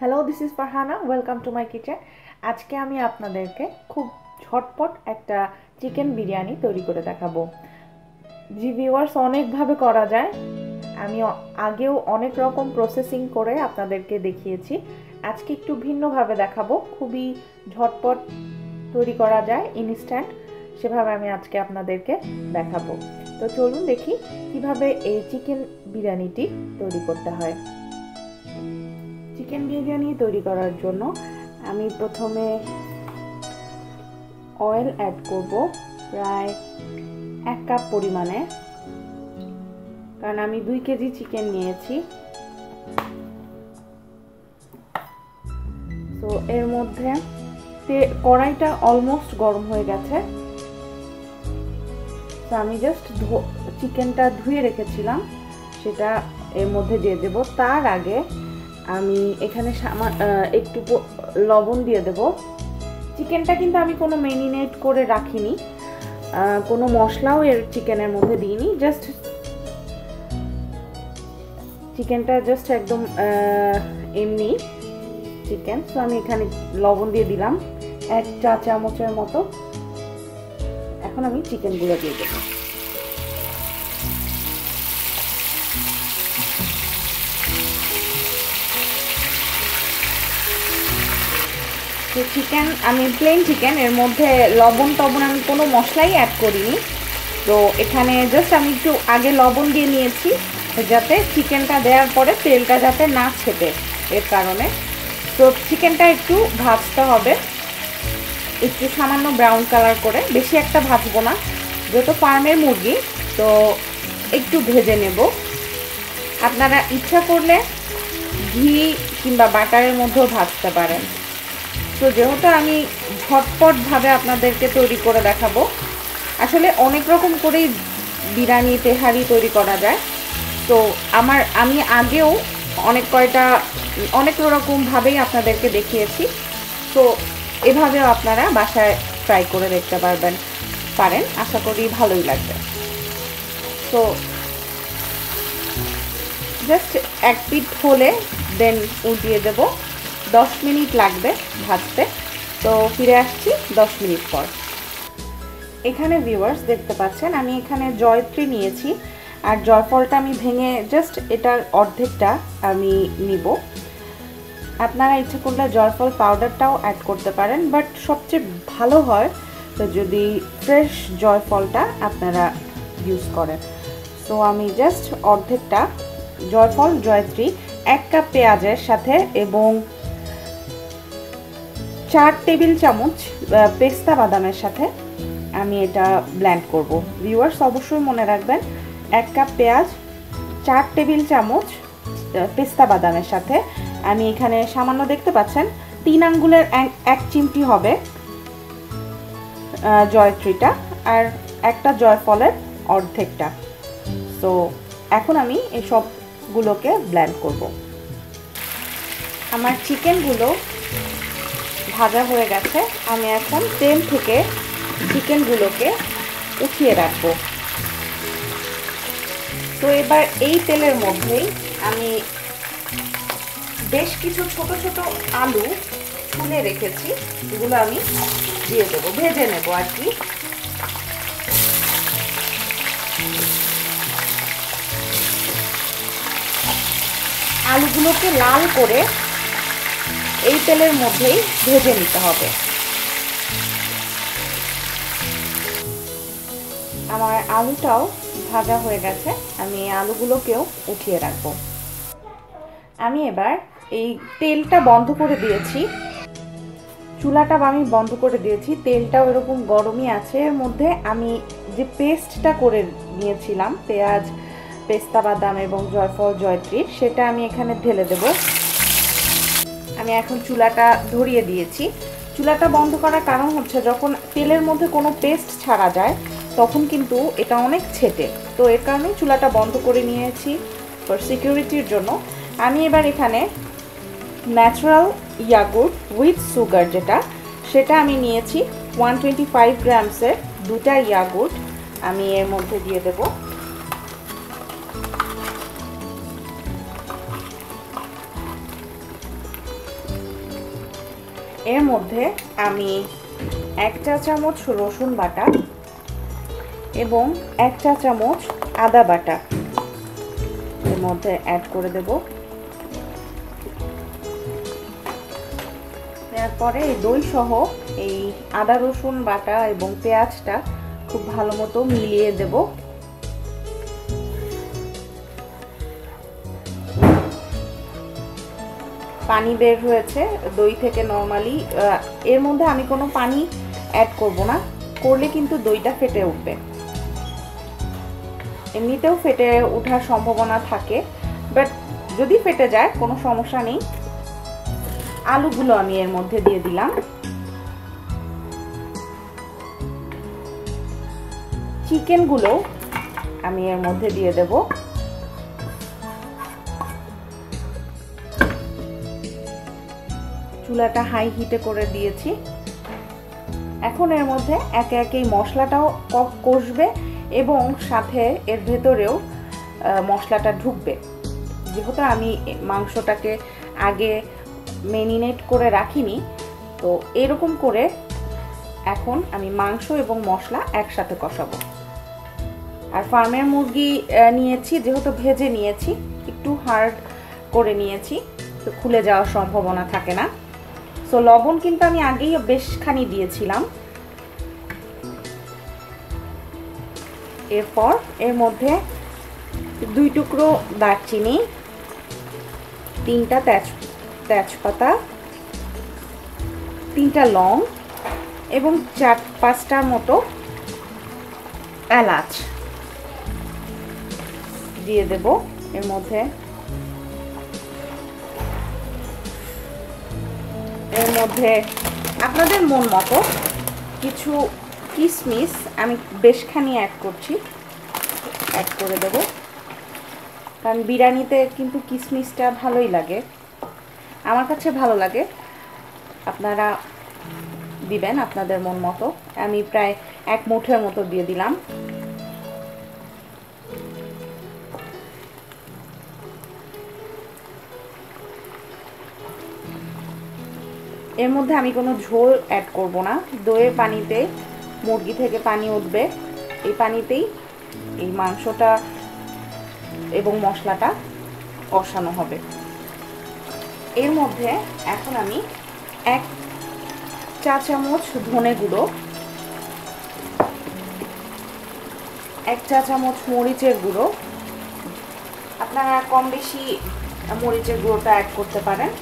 Hello, this is Farhana. Welcome to my kitchen. আজকে আমি আপনাদেরকে খুব ঝটপট একটা চিকেন বিরিয়ানি তৈরি করে দেখাবো। জি ভিউয়ার্স, অনেকভাবে করা যায়। আমি আগেও অনেক রকম প্রসেসিং করে আপনাদেরকে দেখিয়েছি। আজকে একটু ভিন্নভাবে দেখাবো। খুবই ঝটপট তৈরি করা যায়, ইনস্ট্যান্ট। সেভাবে আমি আজকে আপনাদেরকে দেখাবো। তো চলুন দেখি কিভাবে এই চিকেন বিরিয়ানিটি তৈরি করতে হয়। চিকেন বিরিয়ানি তৈরি করার জন্য আমি প্রথমে অয়েল অ্যাড করব প্রায় 1 কাপ পরিমাণে, কারণ আমি 2 কেজি চিকেন নিয়েছি। তো এর মধ্যে কড়াইটা অলমোস্ট গরম হয়ে গেছে। তো আমি জাস্ট চিকেনটা ধুয়ে রেখেছিলাম, সেটা এর মধ্যে দিয়ে দেব। তার আগে আমি এখানে একটু লবণ দিয়ে দেব। চিকেনটা কিন্তু আমি কোনো ম্যারিনেট করে রাখিনি, কোনো মশলাও এর চিকেনের মধ্যে দিইনি। জাস্ট চিকেনটা জাস্ট একদম এমনি চিকেন। তো আমি এখানে লবণ দিয়ে দিলাম 1 চা চামচের মতো। এখন আমি চিকেনগুলো দিয়ে দেবো। তো চিকেন আমি প্লেন চিকেন, এর মধ্যে লবণ আমি কোনো মশলাই অ্যাড করিনি। তো এখানে জাস্ট আমি একটু আগে লবণ দিয়ে নিয়েছি, যাতে চিকেনটা দেওয়ার পরে তেলটা যাতে না ছেটে, এর কারণে। তো চিকেনটা একটু ভাজতে হবে, একটু সামান্য ব্রাউন কালার করে, বেশি একটা ভাজবো না, যেহেতু ফার্মের মুরগি, তো একটু ভেজে নেব। আপনারা ইচ্ছা করলে ঘি কিংবা বাটারের মধ্যেও ভাজতে পারেন। তো যেহেতু আমি ঝটপটভাবে আপনাদেরকে তৈরি করে দেখাবো, আসলে অনেক রকম করেই বিরিয়ানি তেহারি তৈরি করা যায়। তো আমি আগেও অনেক রকমভাবেই আপনাদেরকে দেখিয়েছি। তো এভাবেও আপনারা বাসায় ট্রাই করে দেখতে পারেন, আশা করি ভালোই লাগবে। তো জাস্ট এক পিঠ হলে দেন উল্টিয়ে দেব। 10 মিনিট লাগবে ভাজতে। তো ফিরে আসছি 10 মিনিট পর। এখানে ভিউয়ার্স দেখতে পাচ্ছেন, আমি এখানে জয়ত্রী নিয়েছি, আর জয়ফলটা আমি ভেঙে জাস্ট এটার অর্ধেকটা আমি নিব। আপনারা ইচ্ছে করলে জয়ফল পাউডারটাও অ্যাড করতে পারেন, বাট সবচেয়ে ভালো হয় তো যদি ফ্রেশ জয়ফলটা আপনারা ইউজ করেন। সো আমি জাস্ট অর্ধেকটা জয়ফল, জয়ত্রী, 1 কাপ পেঁয়াজের সাথে এবং 4 টেবিল চামচ পেস্তা বাদামের সাথে আমি এটা ব্লেন্ড করব। ভিউয়ার্স অবশ্যই মনে রাখবেন, 1 কাপ পেঁয়াজ, 4 টেবিল চামচ পেস্তা বাদামের সাথে আমি এখানে সামান্য দেখতে পাচ্ছেন 3 আঙ্গুলের 1 চিমটি হবে জয়ত্রীটা, আর একটা জয়ফলের অর্ধেকটা। তো এখন আমি এই সবগুলোকে ব্লেন্ড করব। আমার চিকেনগুলো ভাজা হয়ে গেছে। আমি এখন তেল থেকে চিকেনগুলোকে উঠিয়ে রাখবো। তো এবার এই তেলের মধ্যেই আমি বেশ কিছু ছোট ছোট আলু ছুলে রেখেছি, এগুলো আমি দিয়ে দেবো, ভেজে নেবো আর কি। আলুগুলোকে লাল করে এই তেলের মধ্যেই ভেজে নিতে হবে। আমার আলুটাও ভাজা হয়ে গেছে, আমি আলুগুলোকেও উঠিয়ে রাখবো। আমি এবার এই তেলটা বন্ধ করে দিয়েছি, চুলাটা আমি বন্ধ করে দিয়েছি, তেলটাও এরকম গরমই আছে। এর মধ্যে আমি যে পেস্টটা করে নিয়েছিলাম পেঁয়াজ, পেস্তা বাদাম এবং জয়ফল, জয়ত্রী, সেটা আমি এখানে ঢেলে দেব। আমি এখন চুলাটা ধরিয়ে দিয়েছি। চুলাটা বন্ধ করার কারণ হচ্ছে, যখন তেলের মধ্যে কোনো পেস্ট ছাড়া যায় তখন কিন্তু এটা অনেক ছেটে। তো এর কারণে চুলাটা বন্ধ করে নিয়েছি ফর সিকিউরিটির জন্য। আমি এবার এখানে ন্যাচারাল ইয়াগুর্ট উইথ সুগার সেটা আমি নিয়েছি 125 গ্রামসের 2টা ইয়াগুর্ট আমি এর মধ্যে দিয়ে দেব। এর মধ্যে আমি 1 চা চামচ রসুন বাটা এবং 1 চা চামচ আদা বাটা এর মধ্যে অ্যাড করে দেব। এরপরে এই দই সহ এই আদা রসুন বাটা এবং পেঁয়াজটা খুব ভালো মতো মিলিয়ে দেব। পানি বের হয়েছে দই থেকে নরমালি। এর মধ্যে আমি কোনো পানি অ্যাড করব না, করলে কিন্তু দইটা ফেটে উঠবে। এমনিতেও ফেটে ওঠার সম্ভাবনা থাকে, বাট যদি ফেটে যায় কোনো সমস্যা নেই। আলুগুলো আমি এর মধ্যে দিয়ে দিলাম। চিকেনগুলো আমি এর মধ্যে দিয়ে দেব। চুলাটা হাই হিটে করে দিয়েছি। এখন এর মধ্যে একে একে মশলাটাও কষবে এবং সাথে এর ভেতরেও মশলাটা ঢুকবে। যেহেতু আমি মাংসটাকে আগে মেরিনেট করে রাখিনি, তো এরকম করে এখন আমি মাংস এবং মশলা একসাথে কষাবো। আর ফার্মের মুরগি নিয়েছি, যেহেতু ভেজে নিয়েছি, একটু হার্ড করে নিয়েছি, তো খুলে যাওয়ার সম্ভাবনা থাকে না। সো লবণ কিন্তু আমি আগেই বেশখানি দিয়েছিলাম। এরপর এর মধ্যে 2 টুকরো দারচিনি, 3টা তেজপাতা, 3টা লং এবং 4-5টার মতো এলাচ দিয়ে দেব এর মধ্যে। এর মধ্যে আপনাদের মন মতো কিছু কিশমিশ আমি বেশখানি অ্যাড করে দেব, কারণ বিরিয়ানিতে কিন্তু কিশমিশটা ভালোই লাগে, আমার কাছে ভালো লাগে। আপনারা দিবেন আপনাদের মন মতো। আমি প্রায় 1 মুঠের মতো দিয়ে দিলাম। এর মধ্যে আমি কোনো ঝোল অ্যাড করব না। দইয়ের পানিতে মুরগি থেকে পানি উঠবে, এই পানিতেই এই মাংসটা এবং মশলাটা কষানো হবে। এর মধ্যে এখন আমি 1 চা চামচ ধনে গুঁড়ো, 1 চা চামচ মরিচের গুঁড়ো, আপনারা কম বেশি মরিচের গুঁড়োটা অ্যাড করতে পারেন।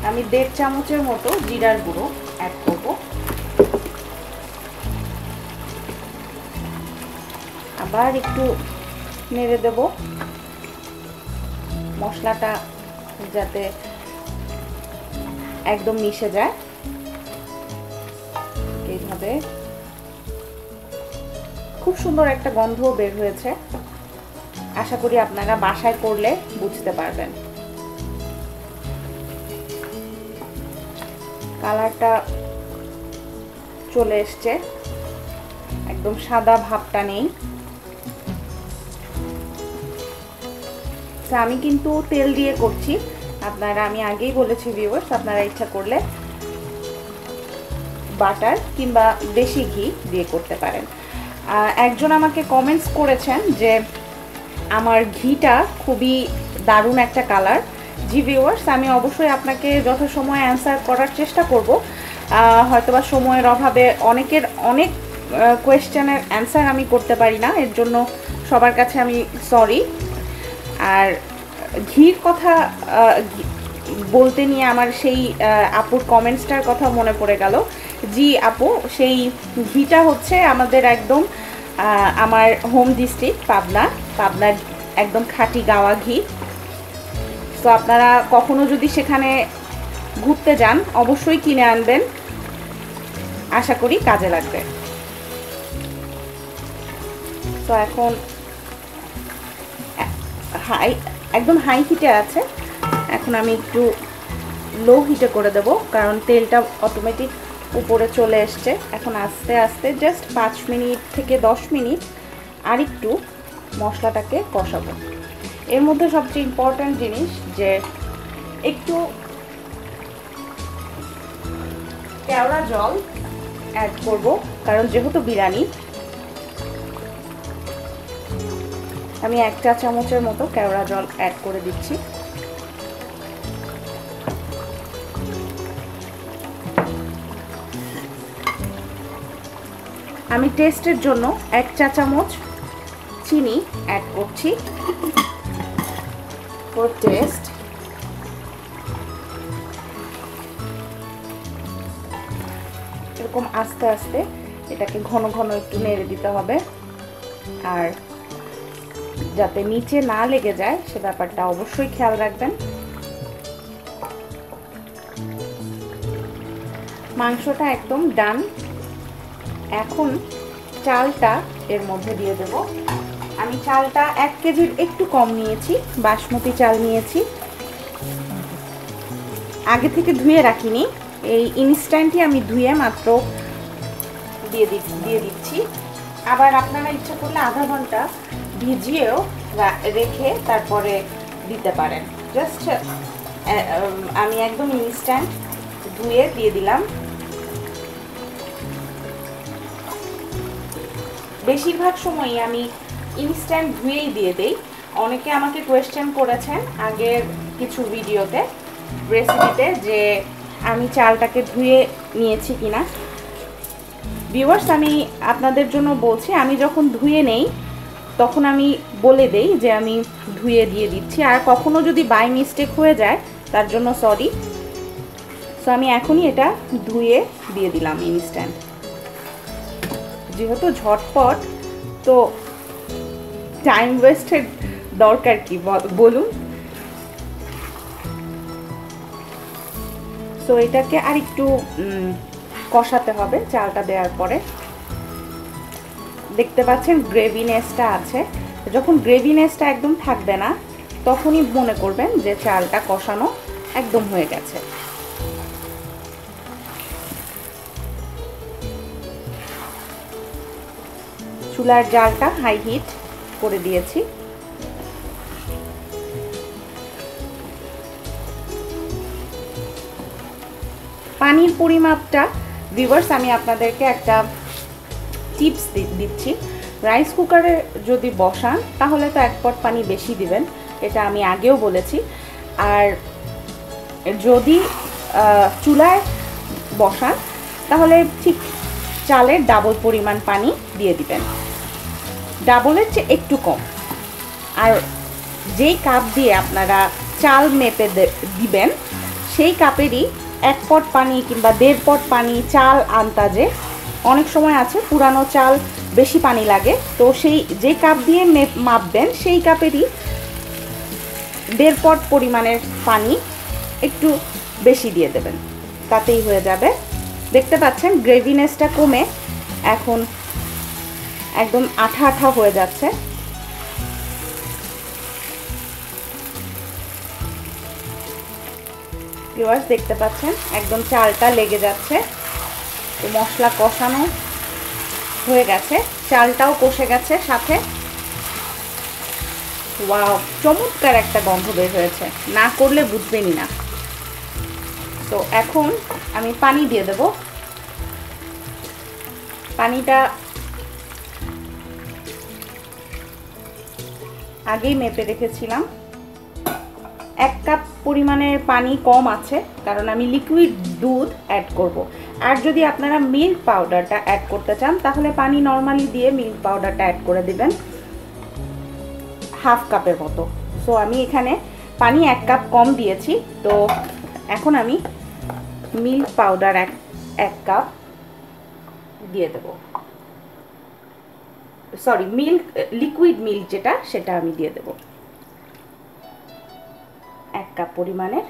আমি 1.5 চামচের মতো জিরার গুঁড়ো অ্যাড করব। আবার একটু নেড়ে দেব মশলাটা যাতে একদম মিশে যায়। এইভাবে খুব সুন্দর একটা গন্ধ বের হয়েছে। আশা করি আপনারা বাসায় করলে বুঝতে পারবেন। কালারটা চলে এসছে, একদম সাদা ভাবটা নেই। আমি কিন্তু তেল দিয়ে করছি, আপনারা, আমি আগেই বলেছি ভিউয়ার্স, আপনারা ইচ্ছা করলে বাটার কিংবা দেশি ঘি দিয়ে করতে পারেন। একজন আমাকে কমেন্টস করেছেন যে আমার ঘিটা খুবই দারুণ একটা কালার। জি ভিউয়ার্স, আমি অবশ্যই আপনাকে যথাসময়ে অ্যান্সার করার চেষ্টা করব। হয়তোবা সময়ের অভাবে অনেক কোয়েশ্চেনের অ্যান্সার আমি করতে পারি না, এর জন্য সবার কাছে আমি সরি। আর ঘির কথা বলতে নিয়ে আমার সেই আপুর কমেন্টসটার কথা মনে পড়ে গেল। জি আপু, সেই ঘিটা হচ্ছে আমাদের একদম আমার হোম ডিস্ট্রিক্ট পাবনার একদম খাঁটি গাওয়া ঘি। তো আপনারা কখনো যদি সেখানে ঘুরতে যান অবশ্যই কিনে আনবেন, আশা করি কাজে লাগবে। তো এখন একদম হাই হিটে আছে, এখন আমি একটু লো হিটে করে দেব, কারণ তেলটা অটোমেটিক উপরে চলে এসছে। এখন আস্তে আস্তে জাস্ট 5 মিনিট থেকে 10 মিনিট আর একটু মশলাটাকে কষাবো। এর মধ্যে সবচেয়ে ইম্পর্ট্যান্ট জিনিস যে একটু কেওড়া জল অ্যাড করব, কারণ যেহেতু বিরিয়ানি। আমি 1 চা চামচের মতো কেওড়া জল অ্যাড করে দিচ্ছি। আমি টেস্টের জন্য 1 চা চামচ চিনি অ্যাড করছি ফর টেস্ট। এরকম আস্তে আস্তে এটাকে ঘন ঘন একটু নেড়ে দিতে হবে, আর যাতে নিচে না লেগে যায় সে ব্যাপারটা অবশ্যই খেয়াল রাখবেন। মাংসটা একদম ডান। এখন চালটা এর মধ্যে দিয়ে দেব। আমি চালটা 1 কেজির একটু কম নিয়েছি, বাসমতি চাল নিয়েছি। আগে থেকে ধুয়ে রাখিনি, এই ইনস্ট্যান্টই আমি ধুয়ে মাত্র দিয়ে দিচ্ছি। আবার আপনারা ইচ্ছা করলে আধা ঘন্টা ভিজিয়েও রেখে তারপরে দিতে পারেন। জাস্ট আমি একদম ইনস্ট্যান্ট ধুয়ে দিয়ে দিলাম। বেশিরভাগ সময়ই আমি ইনস্ট্যান্ট ধুয়েই দিয়ে দেই। অনেকে আমাকে কোয়েশ্চেন করেছেন আগের কিছু ভিডিওতে, রেসিপিতে, যে আমি চালটাকে ধুয়ে নিয়েছি কিনা। ভিউয়ার্স, আমি আপনাদের জন্য বলছি, আমি যখন ধুয়ে নেই তখন আমি বলে দেই যে আমি ধুয়ে দিয়ে দিচ্ছি, আর কখনো যদি বাই মিস্টেক হয়ে যায় তার জন্য সরি। সো আমি এখনই এটা ধুয়ে দিয়ে দিলাম ইনস্ট্যান্ট। যেহেতু ঝটপট, তো টাইম ওয়েস্টের দরকার কি বলুন। সো এটাকে আর একটু কষাতে হবে চালটা দেওয়ার পরে। দেখতে পাচ্ছেন গ্রেভিনেসটা আছে। যখন গ্রেভিনেসটা একদম থাকবে না তখনই মনে করবেন যে চালটা কষানো একদম হয়ে গেছে। চুলার জালটা হাই হিট করে দিয়েছি। পানির পরিমাপটা ভিউয়ার্স আমি আপনাদেরকে একটা টিপস দিচ্ছি। রাইস কুকারে যদি বসান তাহলে তো 1 পট পানি বেশি দিবেন, এটা আমি আগেও বলেছি। আর যদি চুলায় বসান তাহলে ঠিক চালের ডাবল পরিমাণ পানি দিয়ে দিবেন, ডাবলের চেয়ে একটু কম। আর যেই কাপ দিয়ে আপনারা চাল মেপে দিবেন সেই কাপেরই 1 পট পানি কিংবা 1.5 পট পানি চাল আন্দাজে। অনেক সময় আছে পুরানো চাল বেশি পানি লাগে, তো সেই যে কাপ দিয়ে মাপবেন সেই কাপেরই 1.5 পট পরিমাণের পানি একটু বেশি দিয়ে দেবেন, তাতেই হয়ে যাবে। দেখতে পাচ্ছেন গ্রেভিনেসটা কমে এখন একদম আঠা আঠা হয়ে যাচ্ছে। ভিউয়ার্স দেখতে পাচ্ছেন একদম চালটা লেগে যাচ্ছে। তো মশলা কষানো হয়ে গেছে, চালটাও কষে গেছে সাথে। ওয়াও, চমৎকার একটা গন্ধ বের হয়েছে, না করলে বুঝবেনই না। তো এখন আমি পানি দিয়ে দেব। পানিটা আগেই মেপে রেখেছিলাম। 1 কাপ পরিমাণের পানি কম আছে, কারণ আমি লিকুইড দুধ অ্যাড করব। আর যদি আপনারা মিল্ক পাউডারটা অ্যাড করতে চান তাহলে পানি নর্মালি দিয়ে মিল্ক পাউডারটা অ্যাড করে দিবেন 1/2 কাপের মতো। সো আমি এখানে পানি 1 কাপ কম দিয়েছি। তো এখন আমি মিল্ক পাউডার 1 কাপ দিয়ে দেব। সরি, লিকুইড মিল্ক যেটা, সেটা আমি দিয়ে দেব 1 কাপ পরিমাণের।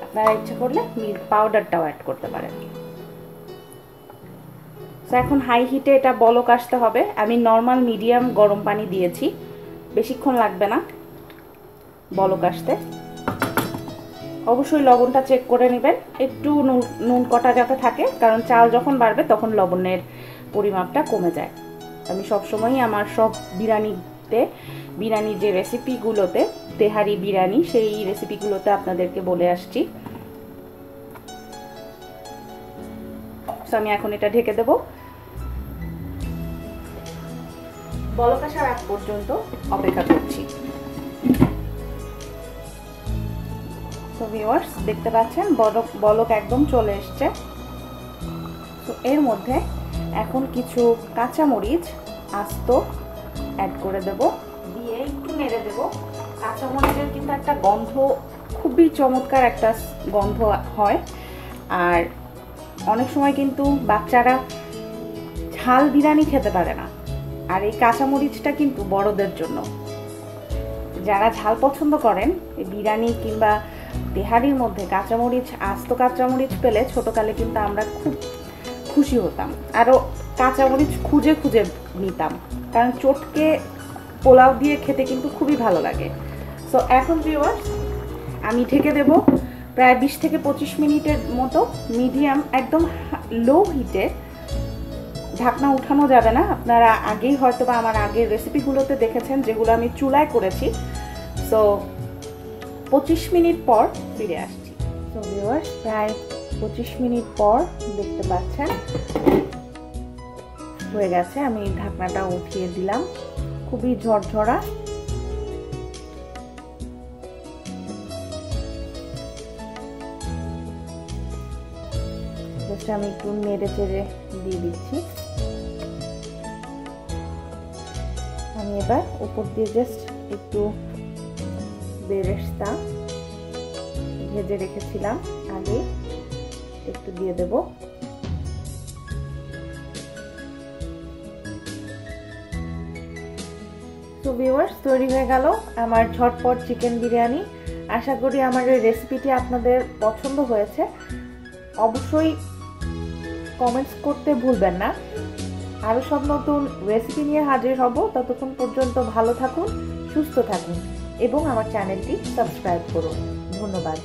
আপনারা ইচ্ছা করলে মিল্ক পাউডারটাও অ্যাড করতে পারেন। তো এখন হাই হিটে এটা বলক আসতে হবে। আমি নর্মাল মিডিয়াম গরম পানি দিয়েছি, বেশিক্ষণ লাগবে না বলক আসতে। অবশ্যই লবণটা চেক করে নেবেন, একটু নুন কটা যাতে থাকে, কারণ চাল যখন বাড়বে তখন লবণের পরিমাপটা কমে যায়। আমি সবসময়ই আমার সব বিরিয়ানিতে বিরিয়ানিতে, বিরিয়ানির যে রেসিপিগুলোতে, তেহারি বিরিয়ানি, সেই রেসিপিগুলোতে আপনাদেরকে বলে আসছি। তো আমি এখন এটা ঢেকে দেব, বলক আসার আগ পর্যন্ত অপেক্ষা করছি। তো ভিউয়ার্স দেখতে পাচ্ছেন বলক একদম চলে এসছে। তো এর মধ্যে এখন কিছু কাঁচামরিচ আস্ত অ্যাড করে দেব, দিয়ে একটু নেড়ে দেব। কাঁচামরিচের কিন্তু একটা গন্ধ, খুবই চমৎকার একটা গন্ধ হয়। আর অনেক সময় কিন্তু বাচ্চারা ঝাল বিরিয়ানি খেতে পারে না, আর এই কাঁচামরিচটা কিন্তু বড়দের জন্য। যারা ঝাল পছন্দ করেন, বিরিয়ানি কিংবা তেহারির মধ্যে কাঁচামরিচ, আস্ত কাঁচামরিচ পেলে ছোটোকালে কিন্তু আমরা খুব খুশি হতাম, আরও কাঁচামরিচ খুঁজে খুঁজে নিতাম, কারণ চটকে পোলাও দিয়ে খেতে কিন্তু খুবই ভালো লাগে। সো এখন ভিউয়ার্স আমি ঢেকে দেব প্রায় 20 থেকে 25 মিনিটের মতো, মিডিয়াম একদম লো হিটে। ঢাকনা উঠানো যাবে না। আপনারা আগেই হয়তো বা আমার আগের রেসিপিগুলোতে দেখেছেন যেগুলো আমি চুলায় করেছি। সো 25 মিনিট পর ফিরে আসছি। সো ভিউয়ার্স প্রায় 25 মিনিট পর দেখতে পাচ্ছেন হয়ে গেছে। আমি ঢাকনাটা উঠিয়ে দিলাম, খুবই ঝরঝরা। জাস্ট আমি একটু নেড়ে চেড়ে দিয়ে দিচ্ছি। আমি এবার উপর দিয়ে জাস্ট একটু বেরেস্তা ভেজে রেখেছিলাম আগে, একটু দিয়ে দেব। তো ভিউয়ার্স তৈরি হয়ে গেল আমার ঝটপট চিকেন বিরিয়ানি। আশা করি আমার এই রেসিপিটি আপনাদের পছন্দ হয়েছে। অবশ্যই কমেন্টস করতে ভুলবেন না। আরও সব নতুন রেসিপি নিয়ে হাজির হব। ততক্ষণ পর্যন্ত ভালো থাকুন, সুস্থ থাকুন এবং আমার চ্যানেলটি সাবস্ক্রাইব করুন। ধন্যবাদ।